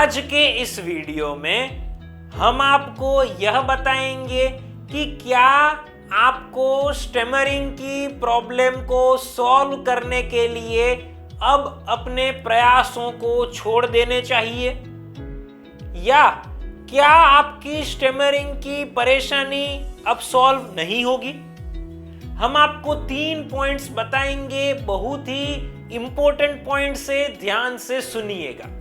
आज के इस वीडियो में हम आपको यह बताएंगे कि क्या आपको स्टैमरिंग की प्रॉब्लम को सॉल्व करने के लिए अब अपने प्रयासों को छोड़ देने चाहिए, या क्या आपकी स्टैमरिंग की परेशानी अब सॉल्व नहीं होगी। हम आपको 3 पॉइंट्स बताएंगे, बहुत ही इंपॉर्टेंट पॉइंट से ध्यान से सुनिएगा।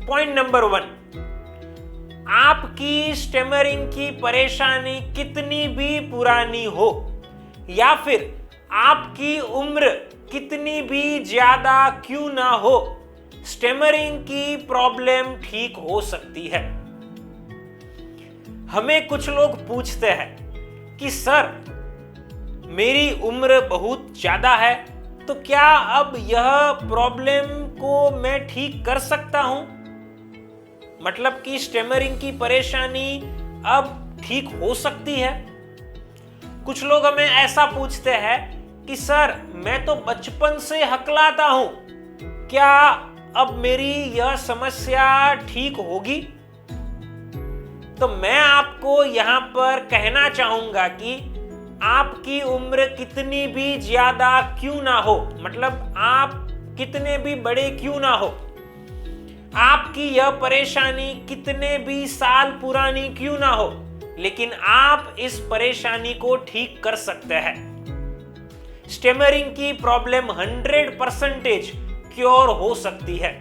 पॉइंट नंबर 1, आपकी स्टैमरिंग की परेशानी कितनी भी पुरानी हो या फिर आपकी उम्र कितनी भी ज्यादा क्यों ना हो, स्टैमरिंग की प्रॉब्लम ठीक हो सकती है। हमें कुछ लोग पूछते हैं कि सर मेरी उम्र बहुत ज्यादा है, तो क्या अब यह प्रॉब्लम को मैं ठीक कर सकता हूं, मतलब कि स्टैमरिंग की परेशानी अब ठीक हो सकती है। कुछ लोग हमें ऐसा पूछते हैं कि सर मैं तो बचपन से हकलाता हूं, क्या अब मेरी यह समस्या ठीक होगी। तो मैं आपको यहां पर कहना चाहूंगा कि आपकी उम्र कितनी भी ज्यादा क्यों ना हो, मतलब आप कितने भी बड़े क्यों ना हो, आपकी यह परेशानी कितने भी साल पुरानी क्यों ना हो, लेकिन आप इस परेशानी को ठीक कर सकते हैं। स्टैमरिंग की प्रॉब्लम 100% क्योर हो सकती है।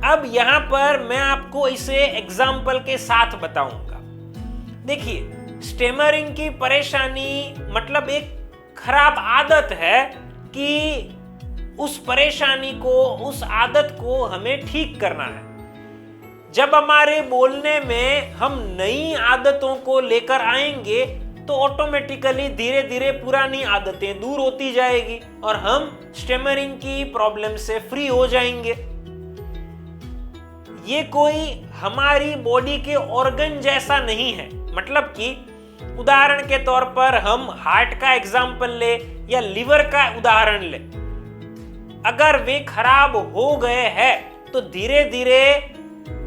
अब यहां पर मैं आपको इसे एग्जाम्पल के साथ बताऊंगा। देखिए, स्टैमरिंग की परेशानी मतलब एक खराब आदत है कि उस परेशानी को, उस आदत को हमें ठीक करना है। जब हमारे बोलने में हम नई आदतों को लेकर आएंगे तो ऑटोमेटिकली धीरे धीरे पुरानी आदतें दूर होती जाएगी और हम स्टैमरिंग की प्रॉब्लम से फ्री हो जाएंगे। ये कोई हमारी बॉडी के ऑर्गन जैसा नहीं है, मतलब कि उदाहरण के तौर पर हम हार्ट का एग्जाम्पल ले या लिवर का उदाहरण ले। अगर वे खराब हो गए हैं तो धीरे धीरे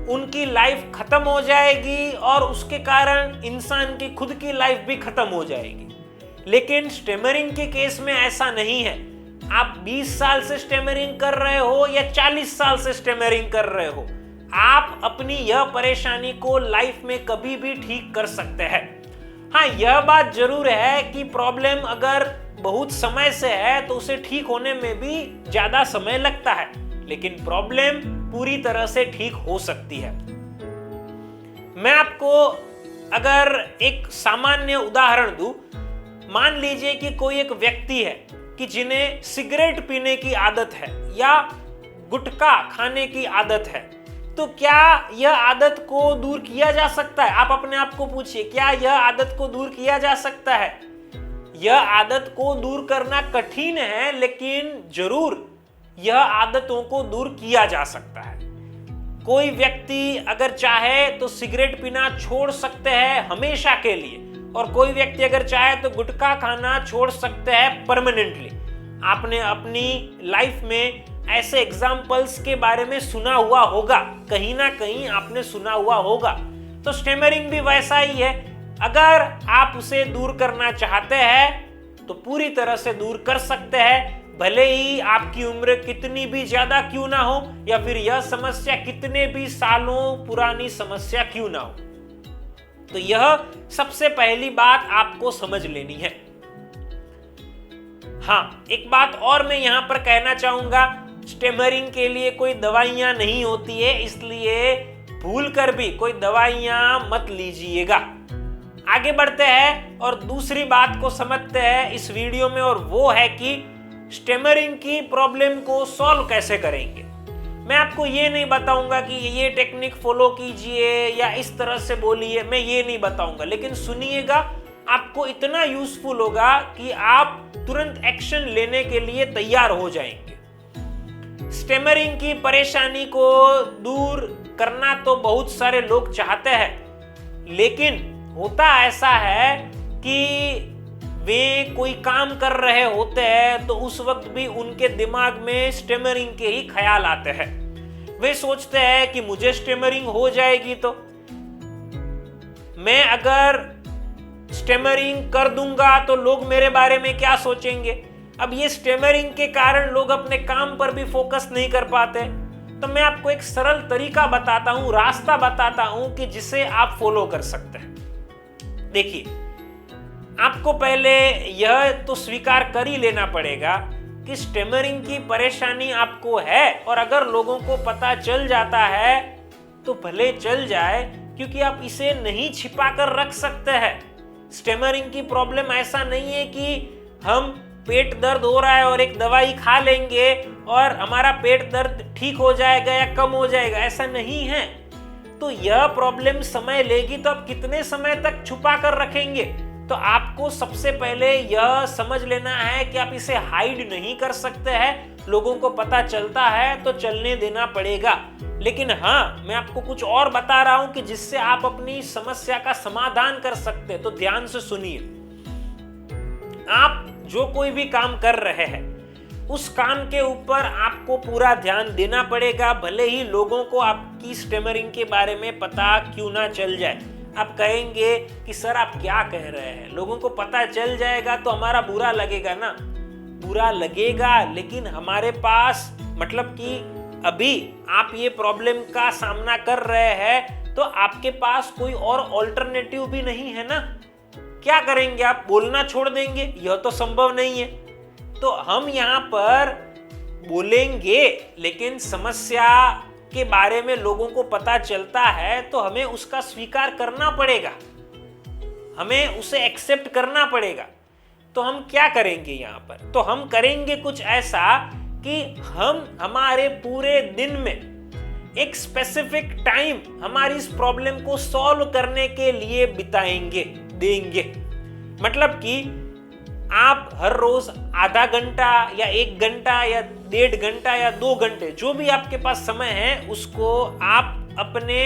उनकी लाइफ खत्म हो जाएगी और उसके कारण इंसान की खुद की लाइफ भी खत्म हो जाएगी। लेकिन स्टैमरिंग के केस में ऐसा नहीं है। आप 20 साल से स्टैमरिंग कर रहे हो या 40 साल से स्टैमरिंग कर रहे हो, आप अपनी यह परेशानी को लाइफ में कभी भी ठीक कर सकते हैं। हाँ, यह बात जरूर है कि प्रॉब्लम अगर बहुत समय से है तो उसे ठीक होने में भी ज्यादा समय लगता है, लेकिन प्रॉब्लम पूरी तरह से ठीक हो सकती है। मैं आपको अगर एक सामान्य उदाहरण दूं, मान लीजिए कि कोई एक व्यक्ति है कि जिन्हें सिगरेट पीने की आदत है या गुटखा खाने की आदत है, तो क्या यह आदत को दूर किया जा सकता है? आप अपने आप को पूछिए, क्या यह आदत को दूर किया जा सकता है? यह आदत को दूर करना कठिन है, लेकिन जरूर यह आदतों को दूर किया जा सकता है। कोई व्यक्ति अगर चाहे तो सिगरेट पीना छोड़ सकते हैं हमेशा के लिए, और कोई व्यक्ति अगर चाहे तो गुटखा खाना छोड़ सकते हैं परमानेंटली। आपने अपनी लाइफ में ऐसे एग्जाम्पल्स के बारे में सुना हुआ होगा, कहीं ना कहीं आपने सुना हुआ होगा। तो स्टैमरिंग भी वैसा ही है। अगर आप उसे दूर करना चाहते हैं तो पूरी तरह से दूर कर सकते हैं, भले ही आपकी उम्र कितनी भी ज्यादा क्यों ना हो या फिर यह समस्या कितने भी सालों पुरानी समस्या क्यों ना हो। तो यह सबसे पहली बात आपको समझ लेनी है। हाँ, एक बात और मैं यहां पर कहना चाहूंगा, स्टैमरिंग के लिए कोई दवाइयां नहीं होती है, इसलिए भूल कर भी कोई दवाइयां मत लीजिएगा। आगे बढ़ते हैं और दूसरी बात को समझते हैं इस वीडियो में, और वो है कि स्टैमरिंग की प्रॉब्लम को सॉल्व कैसे करेंगे। मैं आपको ये नहीं बताऊंगा कि ये टेक्निक फॉलो कीजिए या इस तरह से बोलिए, मैं ये नहीं बताऊंगा, लेकिन सुनिएगा, आपको इतना यूजफुल होगा कि आप तुरंत एक्शन लेने के लिए तैयार हो जाएंगे। स्टैमरिंग की परेशानी को दूर करना तो बहुत सारे लोग चाहते हैं, लेकिन होता ऐसा है कि वे कोई काम कर रहे होते हैं तो उस वक्त भी उनके दिमाग में स्टैमरिंग के ही ख्याल आते हैं। वे सोचते हैं कि मुझे स्टेमरिंग हो जाएगी तो मैं अगर स्टेमरिंग कर दूंगा तो लोग मेरे बारे में क्या सोचेंगे। अब ये स्टेमरिंग के कारण लोग अपने काम पर भी फोकस नहीं कर पाते। तो मैं आपको एक सरल तरीका बताता हूं, रास्ता बताता हूं कि जिसे आप फॉलो कर सकते हैं। देखिए, आपको पहले यह तो स्वीकार कर ही लेना पड़ेगा कि स्टेमरिंग की परेशानी आपको है, और अगर लोगों को पता चल जाता है तो भले चल जाए, क्योंकि आप इसे नहीं छिपा कर रख सकते हैं। स्टेमरिंग की प्रॉब्लम ऐसा नहीं है कि हम पेट दर्द हो रहा है और एक दवाई खा लेंगे और हमारा पेट दर्द ठीक हो जाएगा या कम हो जाएगा, ऐसा नहीं है। तो यह प्रॉब्लम समय लेगी, तो आप कितने समय तक छुपा कर रखेंगे। तो आपको सबसे पहले यह समझ लेना है कि आप इसे हाइड नहीं कर सकते हैं। लोगों को पता चलता है तो चलने देना पड़ेगा। लेकिन हाँ, मैं आपको कुछ और बता रहा हूं कि जिससे आप अपनी समस्या का समाधान कर सकते हैं। तो ध्यान से सुनिए। आप जो कोई भी काम कर रहे हैं, उस काम के ऊपर आपको पूरा ध्यान देना पड़ेगा, भले ही लोगों को आपकी स्टेमरिंग के बारे में पता क्यों ना चल जाए। आप कहेंगे कि सर आप क्या कह रहे हैं, लोगों को पता चल जाएगा तो हमारा बुरा लगेगा ना। बुरा लगेगा, लेकिन हमारे पास, मतलब कि अभी आप ये प्रॉब्लम का सामना कर रहे हैं तो आपके पास कोई और ऑल्टरनेटिव भी नहीं है ना। क्या करेंगे आप? बोलना छोड़ देंगे? यह तो संभव नहीं है। तो हम यहाँ पर बोलेंगे, लेकिन समस्या के बारे में लोगों को पता चलता है तो हमें उसका स्वीकार करना पड़ेगा, हमें उसे एक्सेप्ट करना पड़ेगा। तो हम क्या करेंगे यहाँ पर? तो हम करेंगे कुछ ऐसा कि हम हमारे पूरे दिन में एक स्पेसिफिक टाइम हमारी इस प्रॉब्लम को सॉल्व करने के लिए बिताएंगे, देंगे। मतलब कि आप हर रोज आधा घंटा या 1 घंटा या 1.5 घंटा या 2 घंटे, जो भी आपके पास समय है, उसको आप अपने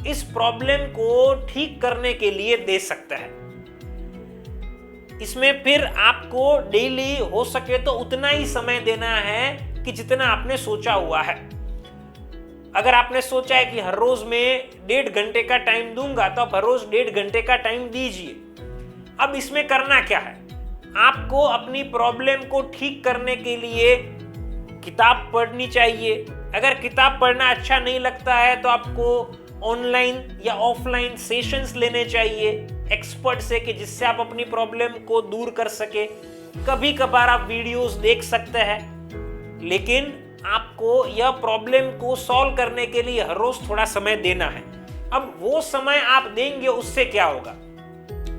इस प्रॉब्लम को ठीक करने के लिए दे सकते हैं। इसमें फिर आपको डेली हो सके तो उतना ही समय देना है कि जितना आपने सोचा हुआ है। अगर आपने सोचा है कि हर रोज मैं 1.5 घंटे का टाइम दूंगा, तो आप हर रोज 1.5 घंटे का टाइम दीजिए। अब इसमें करना क्या है? आपको अपनी प्रॉब्लम को ठीक करने के लिए किताब पढ़नी चाहिए। अगर किताब पढ़ना अच्छा नहीं लगता है तो आपको ऑनलाइन या ऑफलाइन सेशंस लेने चाहिए एक्सपर्ट से, कि जिससे आप अपनी प्रॉब्लम को दूर कर सके। कभी कभार आप वीडियोस देख सकते हैं, लेकिन आपको यह प्रॉब्लम को सॉल्व करने के लिए हर रोज थोड़ा समय देना है। अब वो समय आप देंगे, उससे क्या होगा?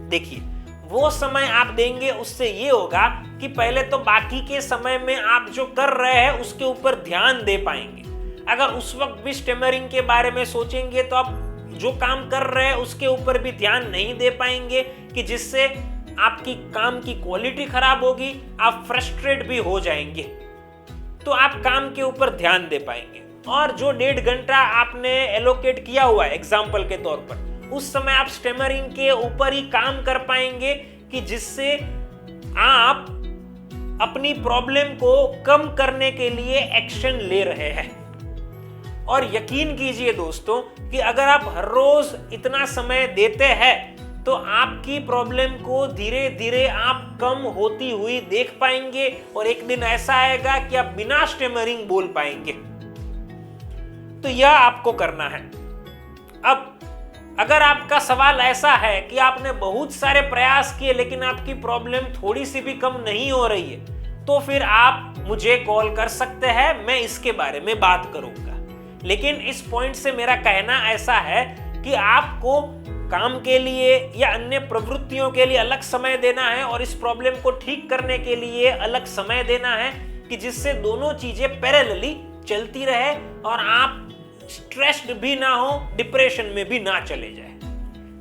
देखिए, वो समय आप देंगे उससे ये होगा कि पहले तो बाकी के समय में आप जो कर रहे हैं उसके ऊपर ध्यान दे पाएंगे। अगर उस वक्त भी स्टेमरिंग के बारे में सोचेंगे तो आप जो काम कर रहे हैं उसके ऊपर भी ध्यान नहीं दे पाएंगे, कि जिससे आपकी काम की क्वालिटी खराब होगी, आप फ्रस्ट्रेट भी हो जाएंगे। तो आप काम के ऊपर ध्यान दे पाएंगे। और जो 1.5 घंटा आपने एलोकेट किया हुआ है एग्जाम्पल के तौर पर, उस समय आप स्टेमरिंग के ऊपर ही काम कर पाएंगे, कि जिससे आप अपनी प्रॉब्लम को कम करने के लिए एक्शन ले रहे हैं। और यकीन कीजिए दोस्तों कि अगर आप हर रोज इतना समय देते हैं तो आपकी प्रॉब्लम को धीरे धीरे आप कम होती हुई देख पाएंगे, और एक दिन ऐसा आएगा कि आप बिना स्टेमरिंग बोल पाएंगे। तो यह आपको करना है। अब अगर आपका सवाल ऐसा है कि आपने बहुत सारे प्रयास किए लेकिन आपकी प्रॉब्लम थोड़ी सी भी कम नहीं हो रही है, तो फिर आप मुझे कॉल कर सकते हैं, मैं इसके बारे में बात करूंगा। लेकिन इस पॉइंट से मेरा कहना ऐसा है कि आपको काम के लिए या अन्य प्रवृत्तियों के लिए अलग समय देना है, और इस प्रॉब्लम को ठीक करने के लिए अलग समय देना है, कि जिससे दोनों चीजें पैरेलली चलती रहे और आप स्ट्रेस्ड भी ना हो, डिप्रेशन में भी ना चले जाए।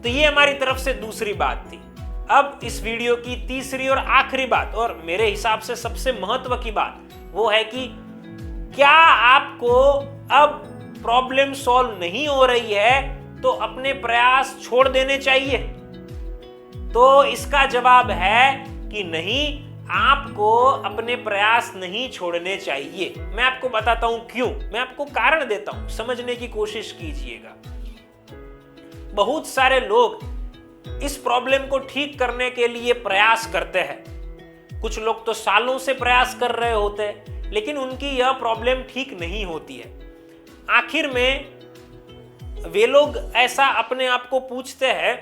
तो ये हमारी तरफ से दूसरी बात थी। अब इस वीडियो की तीसरी और आखिरी बात, और मेरे हिसाब से सबसे महत्व की बात, वो है कि क्या आपको अब प्रॉब्लम सॉल्व नहीं हो रही है तो अपने प्रयास छोड़ देने चाहिए? तो इसका जवाब है कि नहीं, आपको अपने प्रयास नहीं छोड़ने चाहिए। मैं आपको बताता हूं क्यों, मैं आपको कारण देता हूं, समझने की कोशिश कीजिएगा। बहुत सारे लोग इस प्रॉब्लम को ठीक करने के लिए प्रयास करते हैं। कुछ लोग तो सालों से प्रयास कर रहे होते हैं, लेकिन उनकी यह प्रॉब्लम ठीक नहीं होती है। आखिर में वे लोग ऐसा अपने आप को पूछते हैं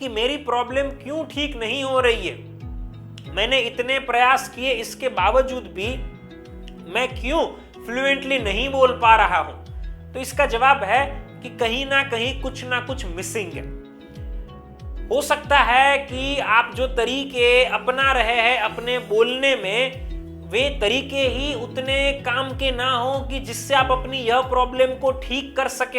कि मेरी प्रॉब्लम क्यों ठीक नहीं हो रही है, मैंने इतने प्रयास किए, इसके बावजूद भी मैं क्यों फ्लुएंटली नहीं बोल पा रहा हूं। तो इसका जवाब है कि कहीं ना कहीं कुछ ना कुछ मिसिंग है। हो सकता है कि आप जो तरीके अपना रहे हैं अपने बोलने में, वे तरीके ही उतने काम के ना हो कि जिससे आप अपनी यह प्रॉब्लम को ठीक कर सके।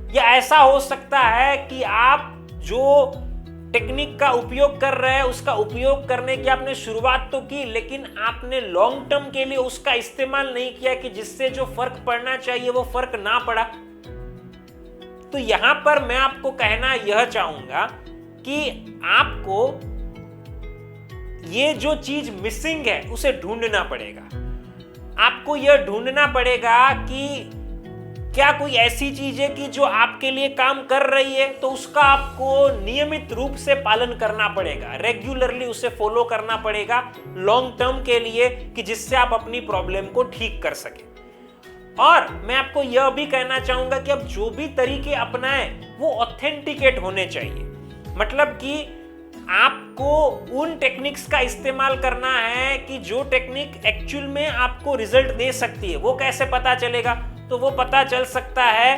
या ऐसा हो सकता है कि आप जो टेक्निक का उपयोग कर रहे हैं उसका उपयोग करने की आपने शुरुआत तो की, लेकिन आपने लॉन्ग टर्म के लिए उसका इस्तेमाल नहीं किया कि जिससे जो फर्क पड़ना चाहिए वो फर्क ना पड़ा। तो यहां पर मैं आपको कहना यह चाहूंगा कि आपको ये जो चीज मिसिंग है उसे ढूंढना पड़ेगा। आपको यह ढूंढना पड़ेगा कि क्या कोई ऐसी चीज है कि जो आपके लिए काम कर रही है, तो उसका आपको नियमित रूप से पालन करना पड़ेगा, रेगुलरली उसे फॉलो करना पड़ेगा लॉन्ग टर्म के लिए, कि जिससे आप अपनी प्रॉब्लम को ठीक कर सके। और मैं आपको यह भी कहना चाहूंगा कि आप जो भी तरीके अपनाएं वो ऑथेंटिकेट होने चाहिए। मतलब कि आपको उन टेक्निक्स का इस्तेमाल करना है कि जो टेक्निक एक्चुअल में आपको रिजल्ट दे सकती है। वो कैसे पता चलेगा? तो वो पता चल सकता है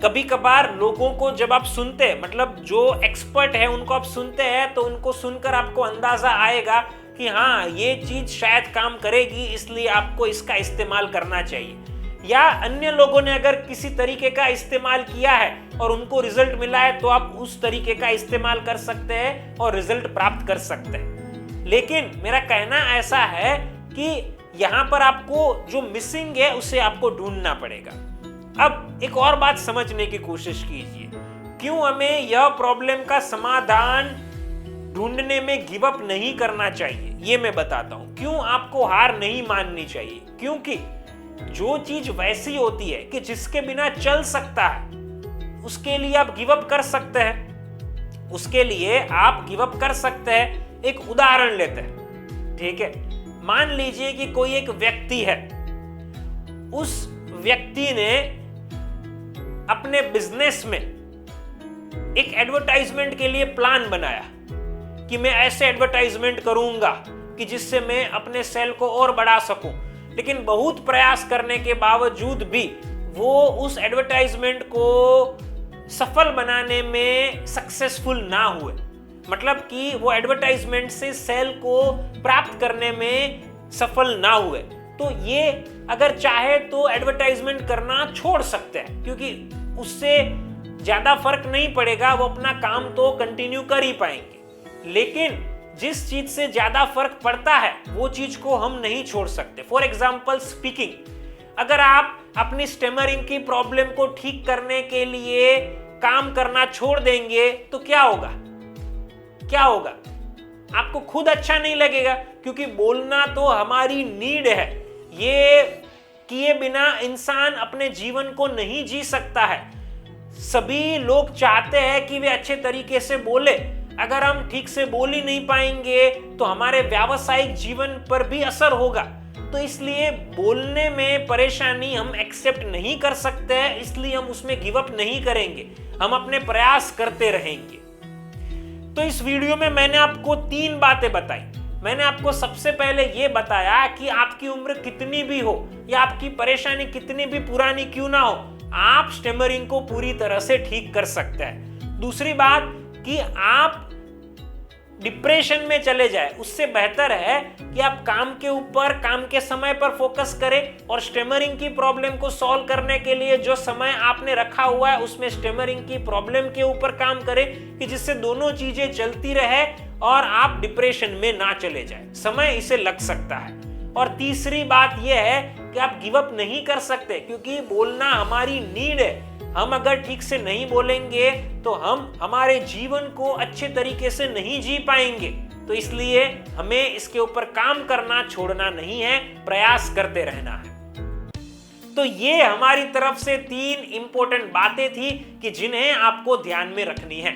कभी कभार लोगों को जब आप सुनते हैं, मतलब जो एक्सपर्ट है उनको आप सुनते हैं, तो उनको सुनकर आपको अंदाजा आएगा कि हाँ ये चीज शायद काम करेगी, इसलिए आपको इसका इस्तेमाल करना चाहिए। या अन्य लोगों ने अगर किसी तरीके का इस्तेमाल किया है और उनको रिजल्ट मिला है, तो आप उस तरीके का इस्तेमाल कर सकते हैं और रिजल्ट प्राप्त कर सकते हैं। लेकिन मेरा कहना ऐसा है कि यहां पर आपको जो मिसिंग है उसे आपको ढूंढना पड़ेगा। अब एक और बात समझने की कोशिश कीजिए, क्यों हमें यह प्रॉब्लम का समाधान ढूंढने में गिव अप नहीं करना चाहिए, ये मैं बताता हूं। क्यों आपको हार नहीं माननी चाहिए? क्योंकि जो चीज वैसी होती है कि जिसके बिना चल सकता है, उसके लिए आप गिव अप कर सकते हैं। उसके लिए आप गिव अप कर सकते हैं। एक उदाहरण लेते हैं, ठीक है। मान लीजिए कि कोई एक व्यक्ति है, उस व्यक्ति ने अपने बिजनेस में एक एडवर्टाइजमेंट के लिए प्लान बनाया कि मैं ऐसे एडवर्टाइजमेंट करूंगा कि जिससे मैं अपने सेल को और बढ़ा सकूं। लेकिन बहुत प्रयास करने के बावजूद भी वो उस एडवर्टाइजमेंट को सफल बनाने में सक्सेसफुल ना हुए। मतलब कि वो एडवर्टाइजमेंट से सेल को प्राप्त करने में सफल ना हुए। तो ये अगर चाहे तो एडवर्टाइजमेंट करना छोड़ सकते हैं, क्योंकि उससे ज्यादा फर्क नहीं पड़ेगा, वो अपना काम तो कंटिन्यू कर ही पाएंगे। लेकिन जिस चीज से ज्यादा फर्क पड़ता है वो चीज को हम नहीं छोड़ सकते। फॉर एग्जाम्पल स्पीकिंग, अगर आप अपनी स्टेमरिंग की प्रॉब्लम को ठीक करने के लिए काम करना छोड़ देंगे तो क्या होगा? क्या होगा? आपको खुद अच्छा नहीं लगेगा, क्योंकि बोलना तो हमारी नीड है। ये किए बिना इंसान अपने जीवन को नहीं जी सकता है। सभी लोग चाहते हैं कि वे अच्छे तरीके से बोले। अगर हम ठीक से बोल ही नहीं पाएंगे तो हमारे व्यावसायिक जीवन पर भी असर होगा। तो इसलिए बोलने में परेशानी हम एक्सेप्ट नहीं कर सकते हैं, इसलिए हम उसमें गिव अप नहीं करेंगे, हम अपने प्रयास करते रहेंगे। तो इस वीडियो में मैंने आपको 3 बातें बताई। मैंने आपको सबसे पहले ये बताया कि आपकी उम्र कितनी भी हो या आपकी परेशानी कितनी भी पुरानी क्यों ना हो, आप स्टेमरिंग को पूरी तरह से ठीक कर सकते हैं। दूसरी बात कि आप डिप्रेशन में चले जाए, उससे बेहतर है कि आप काम के ऊपर, काम के समय पर फोकस करें और स्टेमरिंग की प्रॉब्लम को सॉल्व करने के लिए जो समय आपने रखा हुआ है उसमें स्टेमरिंग की प्रॉब्लम के ऊपर काम करें, कि जिससे दोनों चीजें चलती रहे और आप डिप्रेशन में ना चले जाए। समय इसे लग सकता है। और तीसरी बात यह है कि आप गिव अप नहीं कर सकते, क्योंकि बोलना हमारी नीड है। हम अगर ठीक से नहीं बोलेंगे तो हम हमारे जीवन को अच्छे तरीके से नहीं जी पाएंगे। तो इसलिए हमें इसके ऊपर काम करना छोड़ना नहीं है, प्रयास करते रहना है। तो ये हमारी तरफ से 3 इंपॉर्टेंट बातें थी कि जिन्हें आपको ध्यान में रखनी है।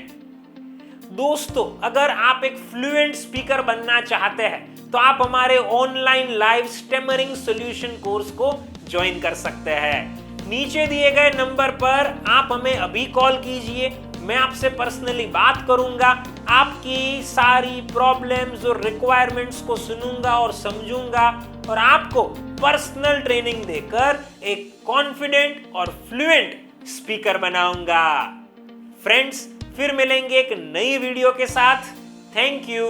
दोस्तों, अगर आप एक फ्लुएंट स्पीकर बनना चाहते हैं तो आप हमारे online live stammering solution course को ज्वाइन कर सकते हैं। नीचे दिए गए नंबर पर आप हमें अभी कॉल कीजिए, मैं आपसे पर्सनली बात करूंगा, आपकी सारी प्रॉब्लम्स और रिक्वायरमेंट्स को सुनूंगा और समझूंगा और आपको पर्सनल ट्रेनिंग देकर एक कॉन्फिडेंट और फ्लुएंट स्पीकर बनाऊंगा। फ्रेंड्स, फिर मिलेंगे एक नई वीडियो के साथ। Thank you.